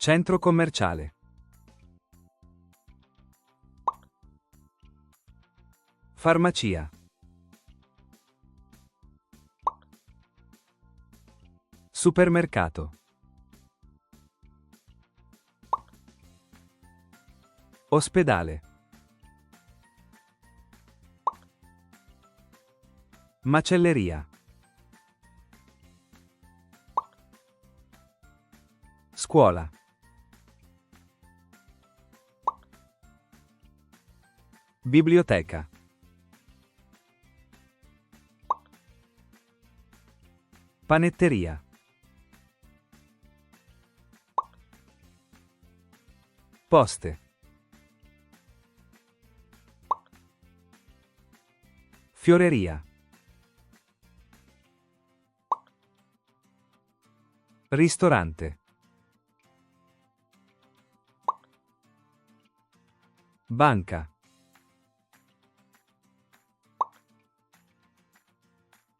Centro commerciale. Farmacia. Supermercato. Ospedale. Macelleria. Scuola. Biblioteca. Panetteria. Poste. Fioreria. Ristorante. Banca.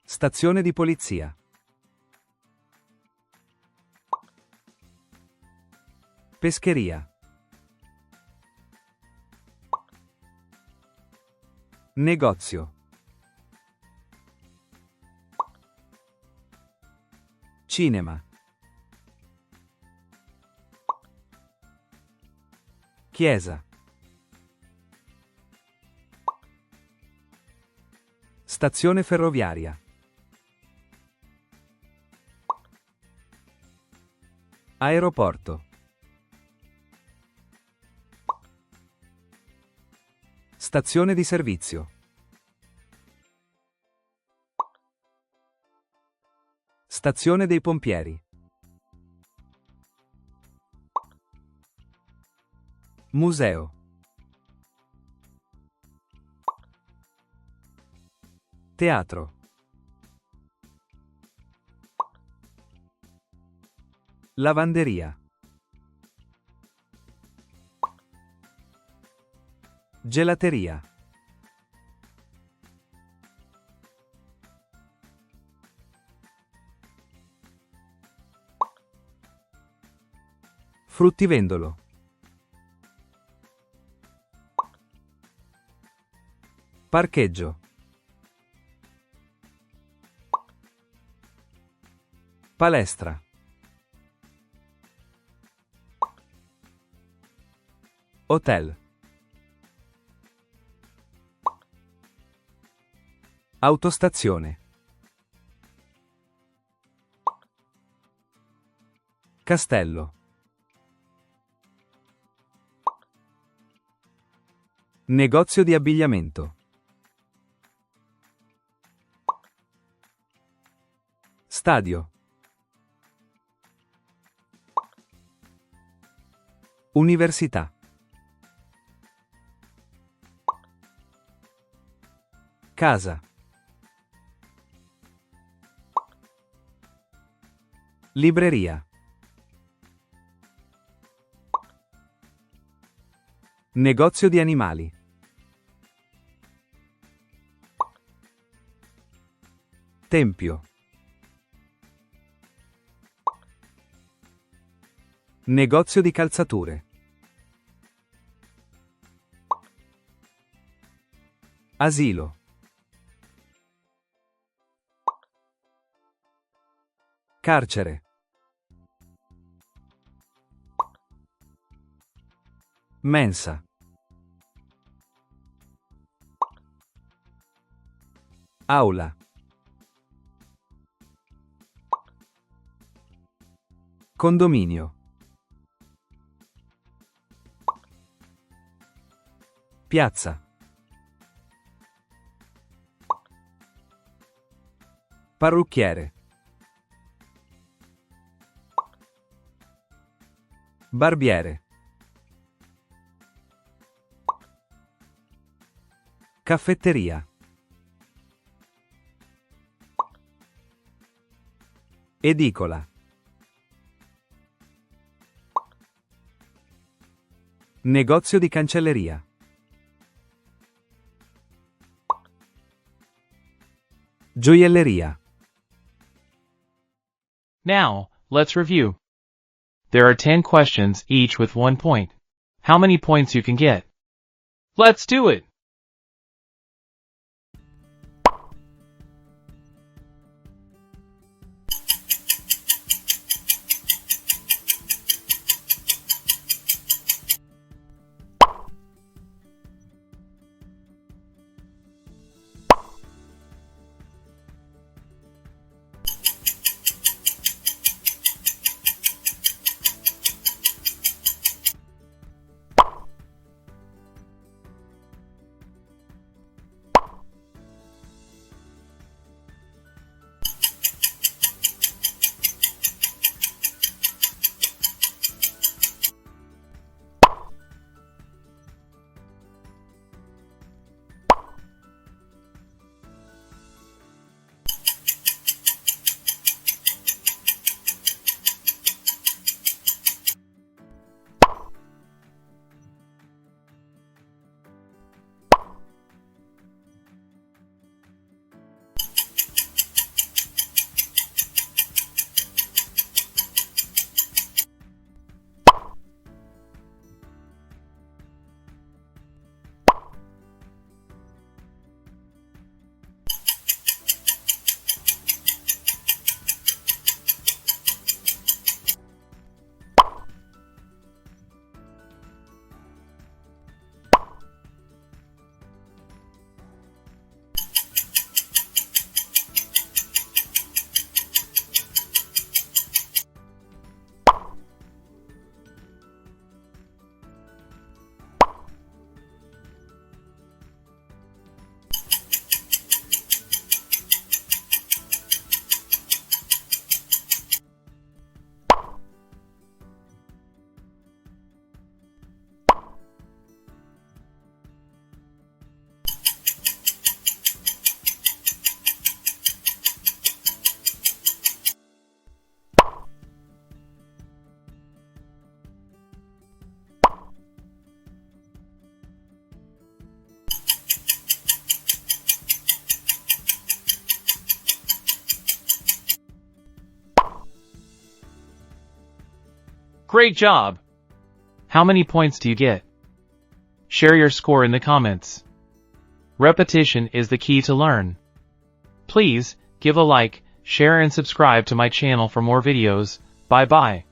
Stazione di polizia. Pescheria. Negozio. Cinema. Chiesa. Stazione ferroviaria. Aeroporto. Stazione di servizio. Stazione dei pompieri. Museo. Teatro. Lavanderia. Gelateria. Fruttivendolo. Parcheggio. Palestra. Hotel. Autostazione. Castello. Negozio di abbigliamento. Stadio. Università. Casa. Libreria. Negozio di animali. Tempio. Negozio di calzature. Asilo. Carcere. Mensa. Aula. Condominio. Piazza. Parrucchiere. Barbiere. Caffetteria. Edicola. Negozio di cancelleria. Gioielleria. Now, let's review. There are 10 questions, each with 1 point. How many points you can get? Let's do it! Great job! How many points do you get? Share your score in the comments. Repetition is the key to learn. Please, give a like, share and subscribe to my channel for more videos. Bye bye.